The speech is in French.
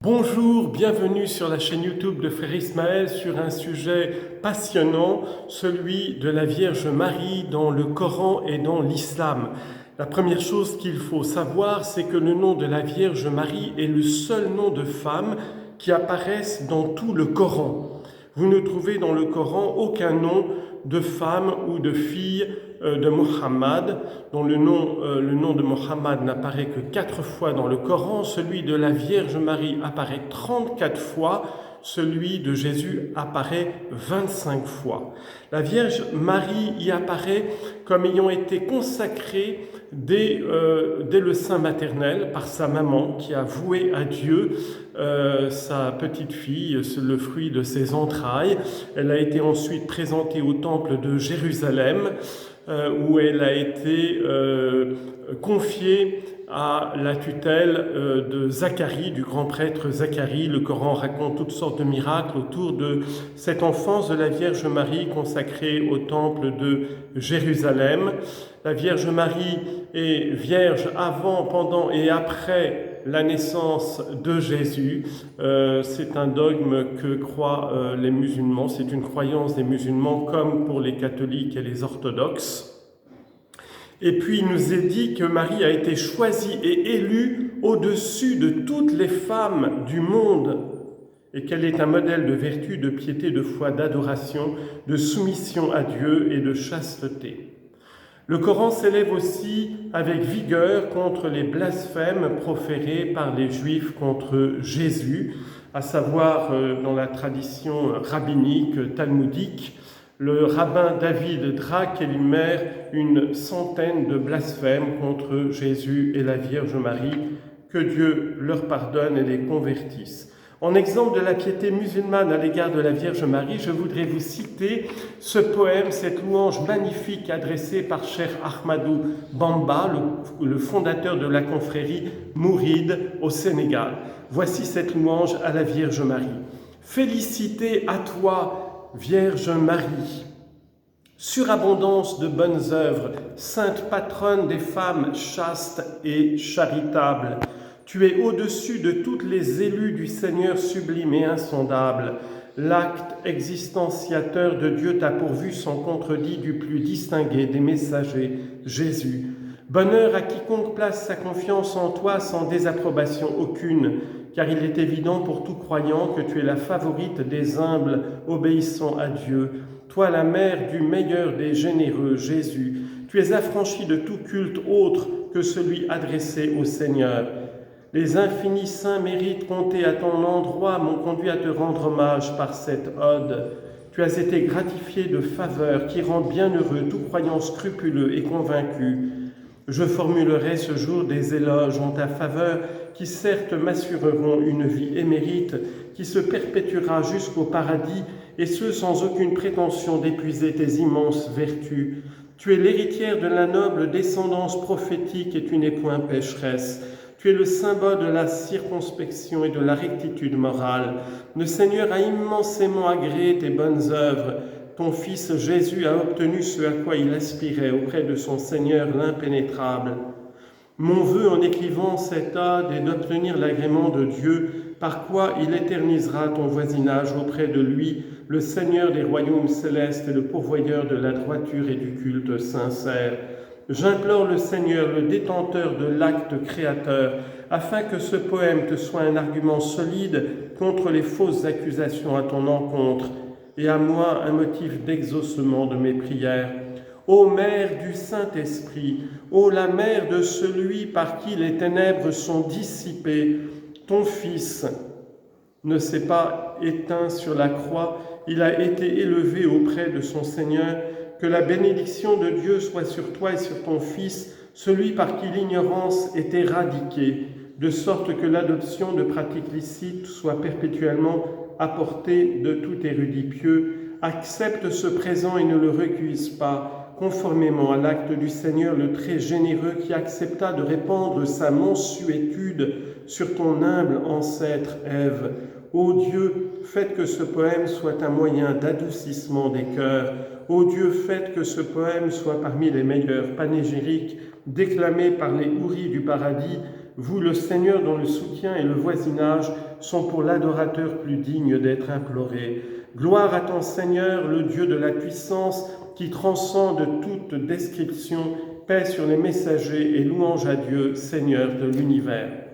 Bonjour, bienvenue sur la chaîne YouTube de Frère Ismaël sur un sujet passionnant, celui de la Vierge Marie dans le Coran et dans l'Islam. La première chose qu'il faut savoir, c'est que le nom de la Vierge Marie est le seul nom de femme qui apparaisse dans tout le Coran. Vous ne trouvez dans le Coran aucun nom de femme ou de fille de Mohammed, dont le nom de Mohammed n'apparaît que 4 fois dans le Coran, celui de la Vierge Marie apparaît 34 fois, celui de Jésus apparaît 25 fois. La Vierge Marie y apparaît comme ayant été consacrée dès le sein maternel par sa maman qui a voué à Dieu sa petite fille, le fruit de ses entrailles. Elle a été ensuite présentée au temple de Jérusalem où elle a été confiée à la tutelle de Zacharie, du grand prêtre Zacharie. Le Coran raconte toutes sortes de miracles autour de cette enfance de la Vierge Marie consacrée au temple de Jérusalem. La Vierge Marie est vierge avant, pendant et après la naissance de Jésus. C'est un dogme que croient les musulmans, c'est une croyance des musulmans comme pour les catholiques et les orthodoxes. Et puis il nous est dit que Marie a été choisie et élue au-dessus de toutes les femmes du monde et qu'elle est un modèle de vertu, de piété, de foi, d'adoration, de soumission à Dieu et de chasteté. Le Coran s'élève aussi avec vigueur contre les blasphèmes proférés par les Juifs contre Jésus, à savoir dans la tradition rabbinique, talmudique. Le rabbin David Drak énumère une centaine de blasphèmes contre Jésus et la Vierge Marie, que Dieu leur pardonne et les convertisse. En exemple de la piété musulmane à l'égard de la Vierge Marie, je voudrais vous citer ce poème, cette louange magnifique adressée par Cheikh Ahmadou Bamba, le fondateur de la confrérie Mouride au Sénégal. Voici cette louange à la Vierge Marie. Félicité à toi, Vierge Marie, surabondance de bonnes œuvres, sainte patronne des femmes chastes et charitables. Tu es au-dessus de toutes les élues du Seigneur sublime et insondable. L'acte existenciateur de Dieu t'a pourvu sans contredit du plus distingué des messagers, Jésus. Bonheur à quiconque place sa confiance en toi sans désapprobation aucune, car il est évident pour tout croyant que tu es la favorite des humbles obéissant à Dieu. Toi, la mère du meilleur des généreux, Jésus, tu es affranchie de tout culte autre que celui adressé au Seigneur. Les infinis saints mérites comptés à ton endroit m'ont conduit à te rendre hommage par cette ode. Tu as été gratifié de faveurs qui rendent bienheureux tout croyant scrupuleux et convaincu. Je formulerai ce jour des éloges en ta faveur qui certes m'assureront une vie émérite qui se perpétuera jusqu'au paradis et ce sans aucune prétention d'épuiser tes immenses vertus. Tu es l'héritière de la noble descendance prophétique et tu n'es point pécheresse. Tu es le symbole de la circonspection et de la rectitude morale. Le Seigneur a immensément agréé tes bonnes œuvres. Ton Fils Jésus a obtenu ce à quoi il aspirait auprès de son Seigneur l'impénétrable. Mon vœu en écrivant cette ode est d'obtenir l'agrément de Dieu, par quoi il éternisera ton voisinage auprès de lui, le Seigneur des royaumes célestes et le pourvoyeur de la droiture et du culte sincère. J'implore le Seigneur, le détenteur de l'acte créateur, afin que ce poème te soit un argument solide contre les fausses accusations à ton encontre, et à moi un motif d'exaucement de mes prières. Ô Mère du Saint-Esprit, ô la Mère de celui par qui les ténèbres sont dissipées, ton Fils ne s'est pas éteint sur la croix, il a été élevé auprès de son Seigneur. Que la bénédiction de Dieu soit sur toi et sur ton Fils, celui par qui l'ignorance est éradiquée, de sorte que l'adoption de pratiques licites soit perpétuellement apportée de tout érudit pieux. Accepte ce présent et ne le recueille pas, conformément à l'acte du Seigneur le très généreux qui accepta de répandre sa mansuétude sur ton humble ancêtre Ève. Ô Dieu, faites que ce poème soit un moyen d'adoucissement des cœurs. Ô Dieu, faites que ce poème soit parmi les meilleurs panégyriques déclamés par les houris du paradis, vous le Seigneur dont le soutien et le voisinage sont pour l'adorateur plus dignes d'être implorées. Gloire à ton Seigneur, le Dieu de la puissance, qui transcende toute description, paix sur les messagers et louange à Dieu, Seigneur de l'univers.